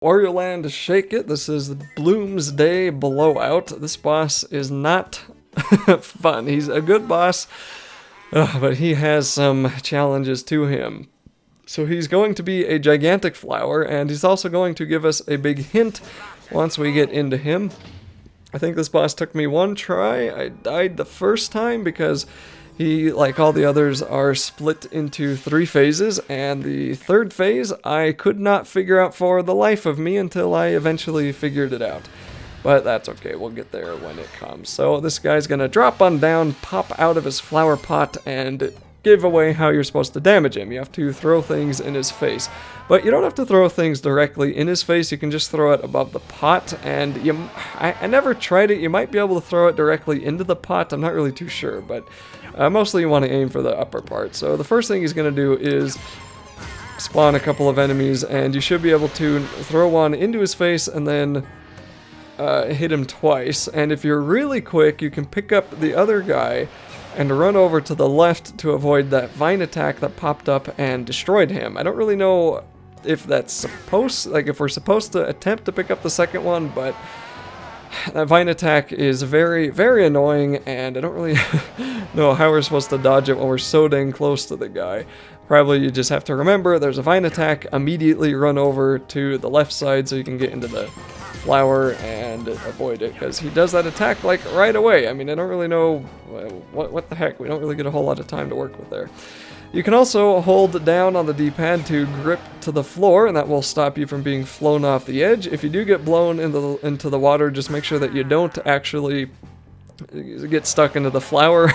Wario Land, shake it. This is Bloomsday Blowout. This boss is not fun. He's a good boss, but he has some challenges to him. So he's going to be a gigantic flower, and he's also going to give us a big hint once we get into him. I think this boss took me one try. I died the first time because he, like all the others, are split into 3 phases, and the 3rd phase I could not figure out for the life of me until I eventually figured it out. But that's okay, we'll get there when it comes. So this guy's gonna drop on down, pop out of his flower pot, and give away how you're supposed to damage him. You have to throw things in his face. But you don't have to throw things directly in his face, you can just throw it above the pot, and I never tried it. You might be able to throw it directly into the pot, I'm not really too sure, but mostly you want to aim for the upper part. So the first thing he's going to do is spawn a couple of enemies, and you should be able to throw one into his face and then hit him twice. And if you're really quick, you can pick up the other guy and run over to the left to avoid that vine attack that popped up and destroyed him. I don't really know if that's supposed, like if we're supposed to attempt to pick up the second one, but that vine attack is very, very annoying, and I don't really know how we're supposed to dodge it when we're so dang close to the guy. Probably you just have to remember there's a vine attack, immediately run over to the left side so you can get into the flower and avoid it, because he does that attack like right away. I mean, I don't really know what the heck, we don't really get a whole lot of time to work with there. You can also hold down on the D-pad to grip to the floor, and that will stop you from being flown off the edge. If you do get blown into the water, just make sure that you don't actually get stuck into the flower.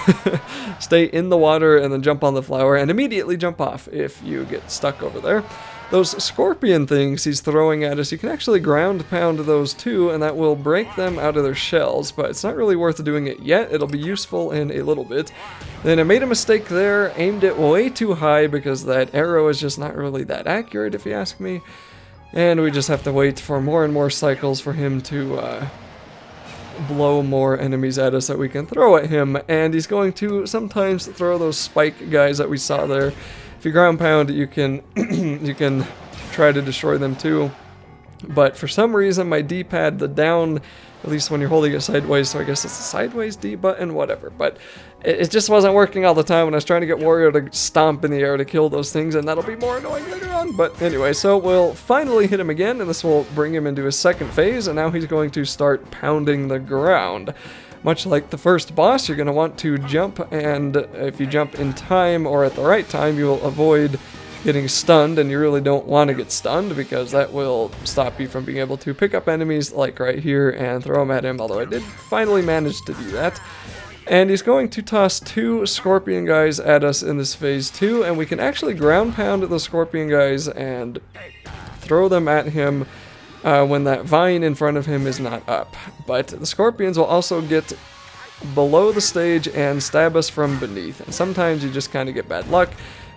Stay in the water and then jump on the flower and immediately jump off if you get stuck over there. Those scorpion things he's throwing at us, you can actually ground pound those too, and that will break them out of their shells, but it's not really worth doing it yet. It'll be useful in a little bit. Then I made a mistake there, aimed it way too high because that arrow is just not really that accurate if you ask me, and we just have to wait for more and more cycles for him to blow more enemies at us that we can throw at him, and he's going to sometimes throw those spike guys that we saw there. If you ground pound, you can you can try to destroy them too, but for some reason my D-pad, the down, at least when you're holding it sideways, so I guess it's the sideways D button, whatever, but it just wasn't working all the time when I was trying to get Wario to stomp in the air to kill those things, and that'll be more annoying later on. But anyway, so we'll finally hit him again, and this will bring him into his 2nd phase, and now he's going to start pounding the ground. Much like the first boss, you're going to want to jump, and if you jump in time or at the right time, you will avoid getting stunned, and you really don't want to get stunned because that will stop you from being able to pick up enemies like right here and throw them at him, although I did finally manage to do that. And he's going to toss 2 scorpion guys at us in this phase too, and we can actually ground pound the scorpion guys and throw them at him when that vine in front of him is not up. But the scorpions will also get below the stage and stab us from beneath, and sometimes you just kind of get bad luck.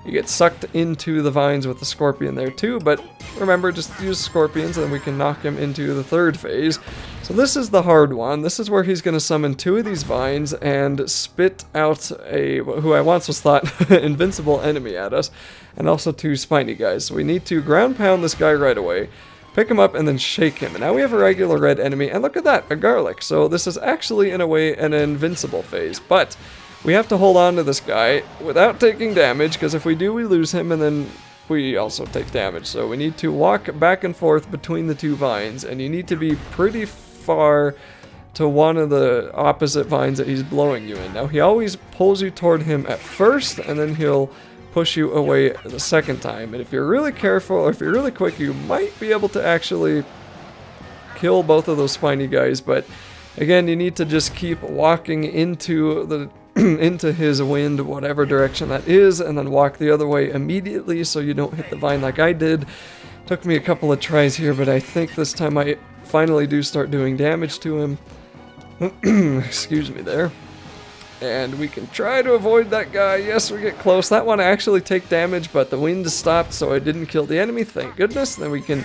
You get sucked into the vines with the scorpion there too, but remember, just use scorpions and we can knock him into the 3rd phase. So this is the hard one. This is where he's going to summon 2 of these vines and spit out a, who I once was thought, invincible enemy at us, and also 2 spiny guys. So we need to ground pound this guy right away, pick him up, and then shake him. And now we have a regular red enemy, and look at that, a garlic. So this is actually, in a way, an invincible phase, but we have to hold on to this guy without taking damage, because if we do, we lose him, and then we also take damage. So we need to walk back and forth between the 2 vines, and you need to be pretty far to one of the opposite vines that he's blowing you in. Now, he always pulls you toward him at first, and then he'll push you away the 2nd time. And if you're really careful, or if you're really quick, you might be able to actually kill both of those spiny guys, but again, you need to just keep walking into the into his wind, whatever direction that is, and then walk the other way immediately so you don't hit the vine like I did. Took me a couple of tries here, but I think this time I finally do start doing damage to him. Excuse me there. And we can try to avoid that guy. Yes, we get close. That one I actually take damage, but the wind stopped, so I didn't kill the enemy, thank goodness. Then we can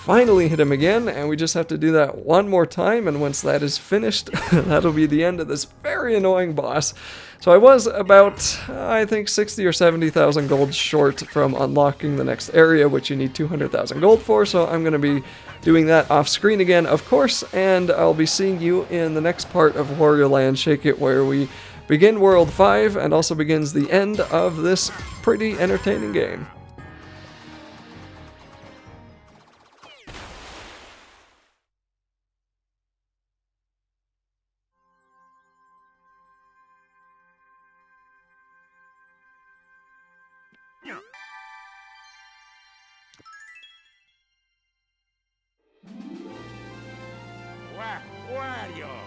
finally hit him again, and we just have to do that one more time, and once that is finished, that'll be the end of this very annoying boss. So I was about, I think, 60 or 70,000 gold short from unlocking the next area, which you need 200,000 gold for, so I'm going to be doing that off screen again, of course, and I'll be seeing you in the next part of Wario Land Shake It, where we begin World 5 and also begins the end of this pretty entertaining game. Wario!